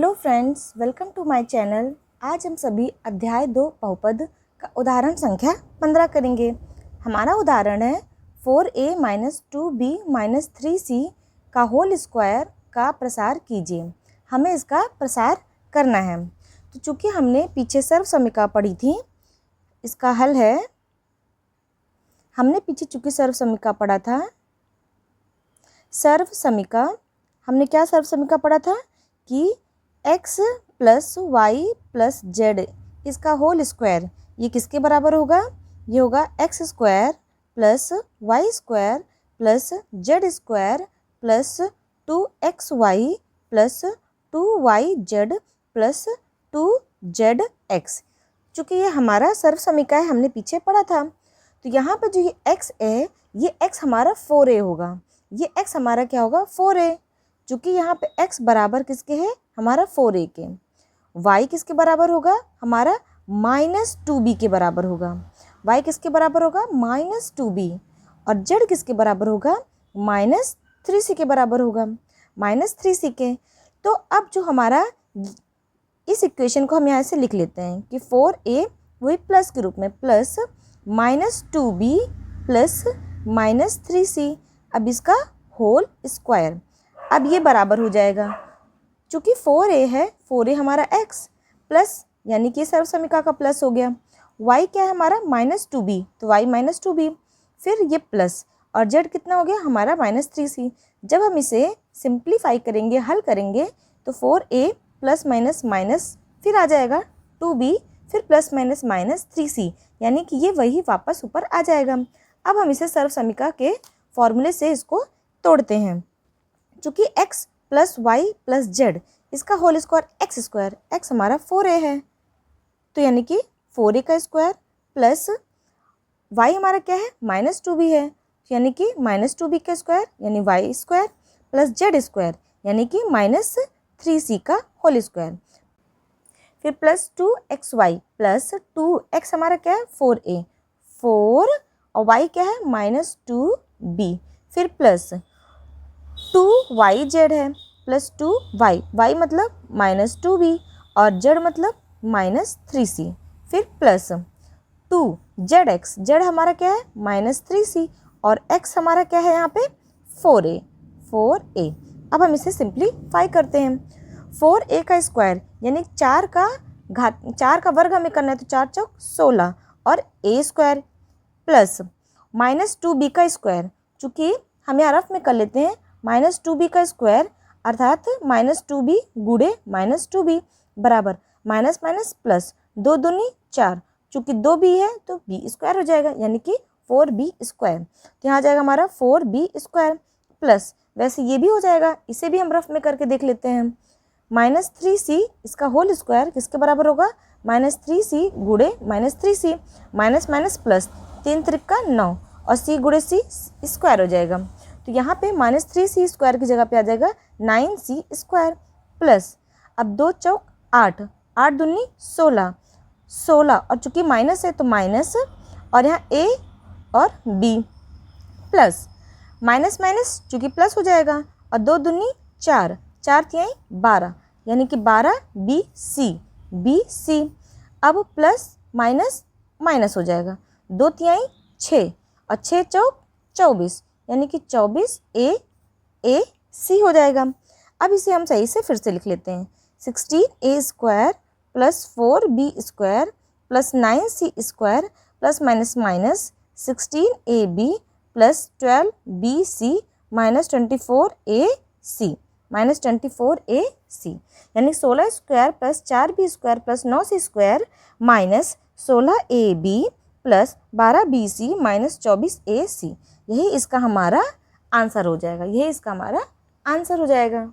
Hello friends, welcome to my channel. आज हम सभी अध्याय 2 बहुपद का उदाहरण संख्या 15 करेंगे। हमारा उदाहरण है 4a - 2b - 3c का होल स्क्वायर का प्रसार कीजिए। हमें इसका प्रसार करना है। तो चूँकि हमने पीछे सर्व समीकरण पढ़ी थी, इसका हल है, हमने पीछे चूँकि सर्व समीकरण पढ़ा था, सर्व समीकरण हमने क्या सर्व समीकरण पढ़ा था कि x + y + z इसका होल स्क्वायर ये किसके बराबर होगा? ये होगा x² + y² + z² + 2xy + 2yz + 2zx। चूँकि ये हमारा सर्व समीकरण हमने पीछे पढ़ा था, तो यहाँ पर जो ये x है, ये x हमारा 4a होगा। ये x हमारा क्या होगा? 4a। चूँकि यहाँ पे x बराबर किसके है? हमारा 4a के। y किसके बराबर होगा? हमारा -2b के बराबर होगा। y किसके बराबर होगा? -2b। और z किसके बराबर होगा? -3c के बराबर होगा। -3c के। तो अब जो हमारा इस इक्वेशन को हम यहाँ से लिख लेते हैं कि 4a वही प्लस के रूप में प्लस -2b प्लस -3c। अब इसका होल स्क्वायर, अब ये बराबर हो जाएगा। चूँकि 4a है, 4a हमारा x प्लस यानी कि सर्व समीकरण का प्लस हो गया। y क्या है हमारा? -2b, तो y -2b, फिर ये प्लस, और z कितना हो गया हमारा? -3c। जब हम इसे सिंप्लीफाई करेंगे, हल करेंगे, तो 4a प्लस माइनस माइनस फिर आ जाएगा 2b, फिर प्लस माइनस माइनस 3c, यानी कि ये वही वापस ऊपर आ जाएगा। अब हम इसे सर्व समीकरण के फॉर्मूले से इसको तोड़ते हैं। चूँकि x + y + z इसका होल स्क्वायर x² हमारा 4a है, तो यानी कि 4a का स्क्वायर प्लस y हमारा क्या है? -2b है, यानी कि -2b का स्क्वायर यानी y² प्लस z² यानी कि -3c का होल स्क्वायर, फिर प्लस 2xy प्लस 2x हमारा क्या है? 4a, 4 और y क्या है? -2b, फिर प्लस 2yz है प्लस 2y, y मतलब -2b और z मतलब -3c, फिर प्लस 2zx, z हमारा क्या है? -3c और x हमारा क्या है यहाँ पे? 4a। अब हम इसे सिंप्लीफाई करते हैं। 4a का स्क्वायर यानी 4 का वर्ग हमें करना है, तो 4 चौक 16 और a² प्लस -2b का स्क्वायर, चूँकि हम यहाँ रफ में कर लेते हैं, -2b का स्क्वायर अर्थात -2b गुणे -2b बराबर माइनस माइनस प्लस 2 दूनी 4, चूँकि 2b है तो b² हो जाएगा, यानी कि 4b²। तो यहाँ आ जाएगा हमारा 4b² प्लस, वैसे ये भी हो जाएगा, इसे भी हम रफ में करके देख लेते हैं। -3c इसका होल स्क्वायर किसके बराबर होगा? -3c गुणे -3c, माइनस माइनस प्लस 3 त्रिक का 9 और c गुणे c² हो जाएगा। तो यहाँ पे -3c² की जगह पे आ जाएगा 9c² प्लस, अब 2 चौक 8, 8 दूनी 16, 16 और चूँकि माइनस है तो माइनस, और यहाँ a और b प्लस माइनस माइनस चूँकि प्लस हो जाएगा, और 2 दूनी 4, 4 तिहाई 12 यानी कि 12bc। अब प्लस माइनस माइनस हो जाएगा, 2 तिहाई 6 और 6 चौक 24 यानी कि 24ac हो जाएगा। अब इसे हम सही से फिर से लिख लेते हैं। 16a² plus 4b² plus 9c² plus minus minus 16ab plus 12bc minus 24ac यानी 16² plus 4b² plus 9c² minus 16ab plus 12bc minus 24ac। यही इसका हमारा आंसर हो जाएगा, यही इसका हमारा आंसर हो जाएगा।